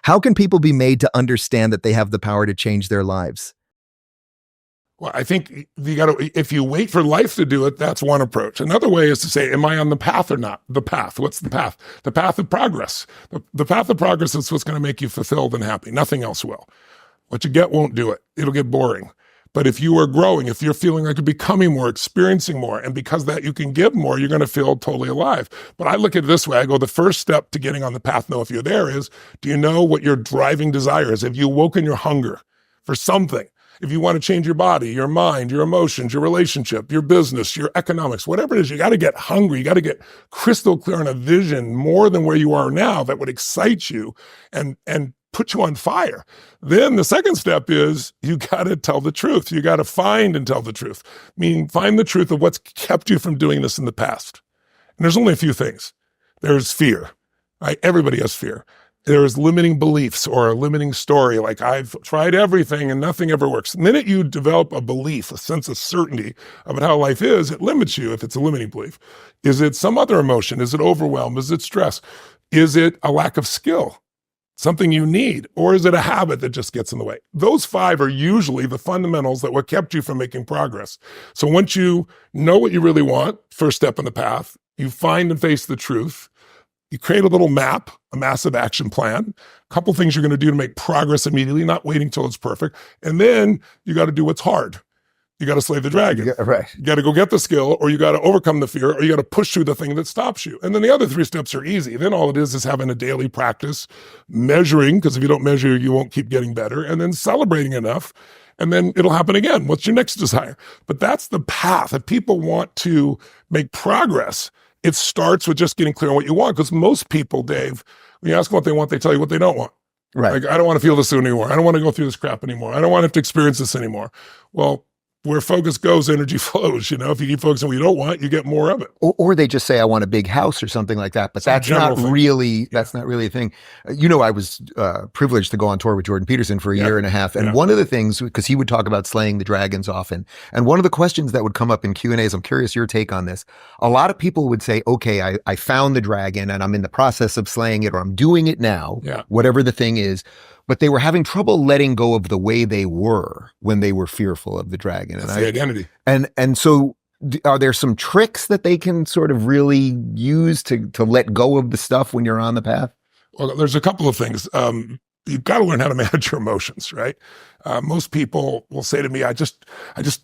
How can people be made to understand that they have the power to change their lives? Well, I think if you wait for life to do it, that's one approach. Another way is to say, am I on the path or not? The path. What's the path? The path of progress. The path of progress is what's going to make you fulfilled and happy. Nothing else will. What you get won't do it. It'll get boring. But if you are growing, if you're feeling like you're becoming more, experiencing more, and because that you can give more, you're going to feel totally alive. But I look at it this way. I go, the first step to getting on the path, know if you're there, is, do you know what your driving desire is? Have you awoken your hunger for something? If you want to change your body, your mind, your emotions, your relationship, your business, your economics, whatever it is, you got to get hungry. You got to get crystal clear on a vision more than where you are now that would excite you and put you on fire. Then the second step is you got to tell the truth. You got to find and tell the truth. Meaning find the truth of what's kept you from doing this in the past. And there's only a few things. There's fear, right? Everybody has fear. There's limiting beliefs or a limiting story, like I've tried everything and nothing ever works. The minute you develop a belief, a sense of certainty about how life is, it limits you if it's a limiting belief. Is it some other emotion? Is it overwhelm? Is it stress? Is it a lack of skill? Something you need, or is it a habit that just gets in the way? Those 5 are usually the fundamentals that what kept you from making progress. So once you know what you really want, first step on the path, you find and face the truth, you create a little map, a massive action plan, a couple things you're going to do to make progress immediately, not waiting till it's perfect. And then you got to do what's hard. You got to slay the dragon. Right. You got to go get the skill, or you got to overcome the fear, or you got to push through the thing that stops you. And then the other 3 steps are easy. Then all it is having a daily practice, measuring, because if you don't measure, you won't keep getting better, and then celebrating enough, and then it'll happen again. What's your next desire? But that's the path. If people want to make progress, it starts with just getting clear on what you want. Because most people, Dave, when you ask them what they want, they tell you what they don't want. Right. Like, I don't want to feel this anymore. I don't want to go through this crap anymore. I don't want to have to experience this anymore. Well, where focus goes, energy flows. If you keep focusing on what you don't want, you get more of it. Or they just say, I want a big house or something like that. But that's not really a thing. I was privileged to go on tour with Jordan Peterson for a year and a half. And one of the things, because he would talk about slaying the dragons often, and one of the questions that would come up in Q&As, I'm curious your take on this. A lot of people would say, okay, I found the dragon and I'm in the process of slaying it, or I'm doing it now, whatever the thing is. But they were having trouble letting go of the way they were when they were fearful of the dragon. That's the identity. And so are there some tricks that they can sort of really use to let go of the stuff when you're on the path? Well, there's a couple of things. You've got to learn how to manage your emotions, right? Most people will say to me, I just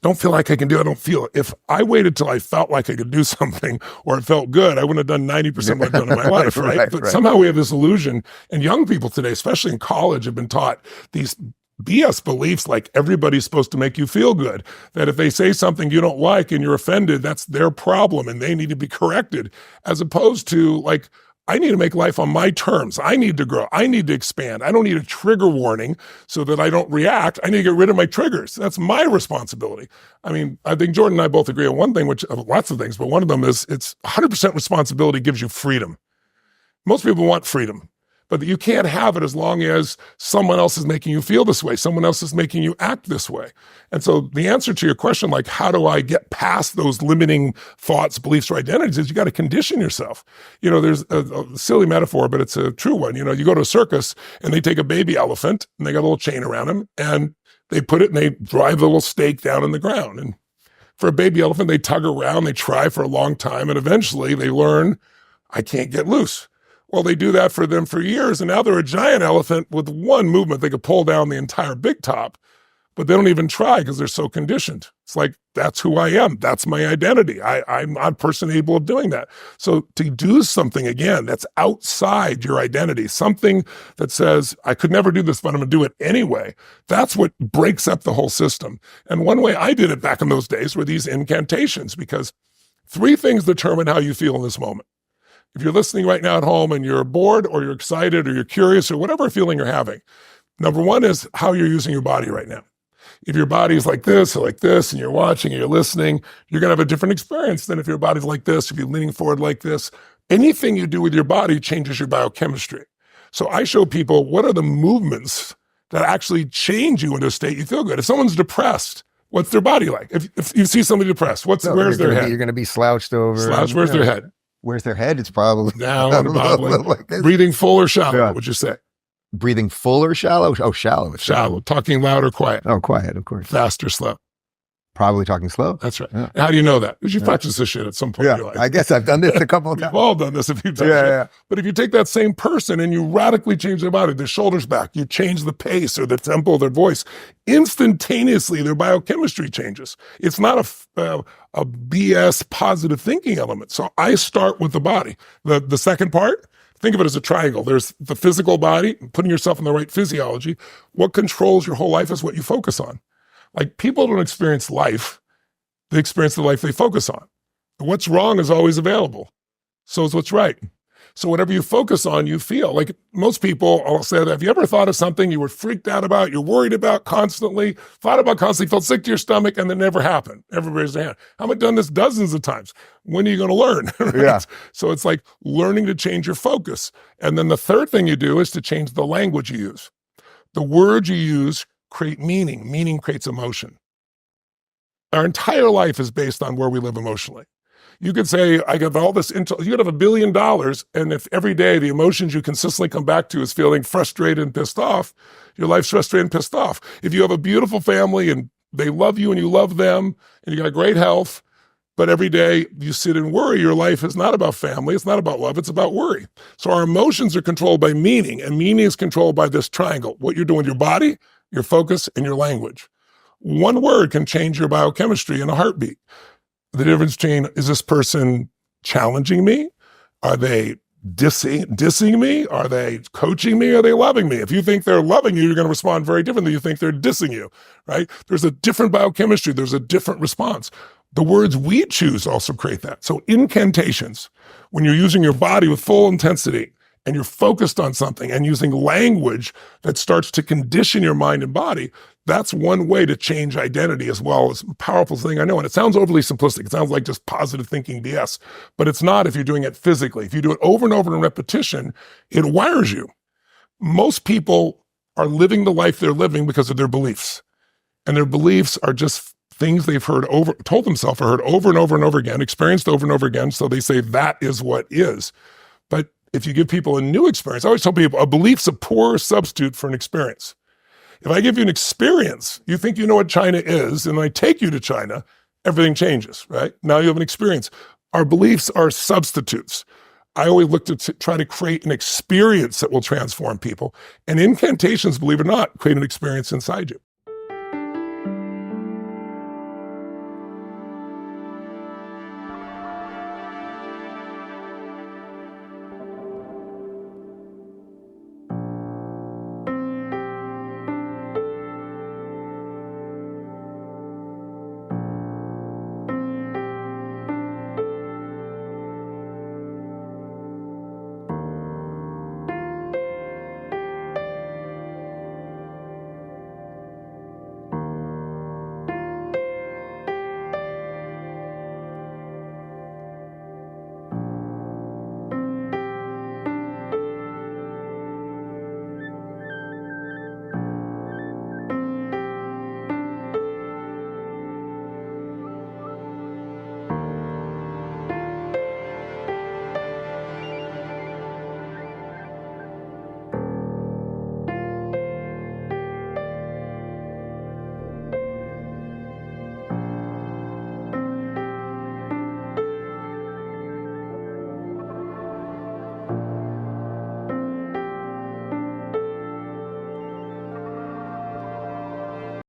don't feel like I can do it. I don't feel it. If I waited till I felt like I could do something or it felt good, I wouldn't have done 90% of what I've done in my life, right? But somehow we have this illusion, and young people today, especially in college, have been taught these BS beliefs like everybody's supposed to make you feel good, that if they say something you don't like and you're offended, that's their problem and they need to be corrected, as opposed to like, I need to make life on my terms. I need to grow. I need to expand. I don't need a trigger warning so that I don't react. I need to get rid of my triggers. That's my responsibility. I mean, I think Jordan and I both agree on one thing, which lots of things, but one of them is it's 100% responsibility gives you freedom. Most people want freedom, but you can't have it as long as someone else is making you feel this way. Someone else is making you act this way. And so the answer to your question, like, how do I get past those limiting thoughts, beliefs, or identities, is you got to condition yourself. There's a silly metaphor, but it's a true one. You go to a circus and they take a baby elephant and they got a little chain around him and they put it and they drive the little stake down in the ground. And for a baby elephant, they tug around, they try for a long time, and eventually they learn, I can't get loose. Well, they do that for them for years, and now they're a giant elephant with one movement. They could pull down the entire big top, but they don't even try because they're so conditioned. It's like, that's who I am. That's my identity. I'm not a person able of doing that. So to do something, again, that's outside your identity, something that says, I could never do this, but I'm going to do it anyway. That's what breaks up the whole system. And one way I did it back in those days were these incantations, because 3 things determine how you feel in this moment. If you're listening right now at home and you're bored or you're excited or you're curious or whatever feeling you're having, number 1 is how you're using your body right now. If your body is like this or like this and you're watching and you're listening, you're going to have a different experience than if your body's like this, if you're leaning forward like this. Anything you do with your body changes your biochemistry. So I show people what are the movements that actually change you into a state you feel good. If someone's depressed, what's their body like? If you see somebody depressed, where's their head? You're going to be slouched over. Where's their head? Where's their head? It's probably down, like breathing full or shallow. What would you say? breathing full or shallow? Oh, shallow. Shallow. Talking loud or quiet? Oh, quiet, of course. Fast or slow? Probably talking slow. That's right. Yeah. How do you know that? Because you practice this shit at some point in your life. I guess I've done this a couple of times. We've all done this a few times. Yeah. But if you take that same person and you radically change their body, their shoulders back, you change the pace or the tempo of their voice, instantaneously their biochemistry changes. It's not a BS positive thinking element. So I start with the body. The second part, think of it as a triangle. There's the physical body, putting yourself in the right physiology. What controls your whole life is what you focus on. Like, people don't experience life. They experience the life they focus on. What's wrong is always available. So is what's right. So whatever you focus on, you feel. Like, most people, I'll say that, have you ever thought of something you were freaked out about, you're worried about constantly, felt sick to your stomach, and it never happened? Everybody raise their hand. How many done this dozens of times? When are you going to learn? Right? Yeah. So it's like learning to change your focus. And then the third thing you do is to change the language you use. The words you use create meaning. Meaning creates emotion. Our entire life is based on where we live emotionally. You could say, I got all this you could have $1 billion, and if every day the emotions you consistently come back to is feeling frustrated and pissed off, your life's frustrated and pissed off. If you have a beautiful family and they love you and you love them and you got great health, but every day you sit and worry, your life is not about family, it's not about love, it's about worry. So our emotions are controlled by meaning, and meaning is controlled by this triangle. What you're doing with your body, your focus, and your language. One word can change your biochemistry in a heartbeat. The difference between, is this person challenging me? Are they dissing me? Are they coaching me? Are they loving me? If you think they're loving you, you're going to respond very differently. You think they're dissing you, right? There's a different biochemistry. There's a different response. The words we choose also create that. So incantations, when you're using your body with full intensity and you're focused on something and using language that starts to condition your mind and body, that's one way to change identity as well. It's a powerful thing, I know. And it sounds overly simplistic. It sounds like just positive thinking BS, but it's not if you're doing it physically. If you do it over and over in repetition, it wires you. Most people are living the life they're living because of their beliefs. And their beliefs are just things they've told themselves or heard over and over and over again, experienced over and over again. So they say that is what is. But if you give people a new experience, I always tell people a belief's a poor substitute for an experience. If I give you an experience, you think you know what China is, and I take you to China, everything changes, right? Now you have an experience. Our beliefs are substitutes. I always look to try to create an experience that will transform people. And incantations, believe it or not, create an experience inside you.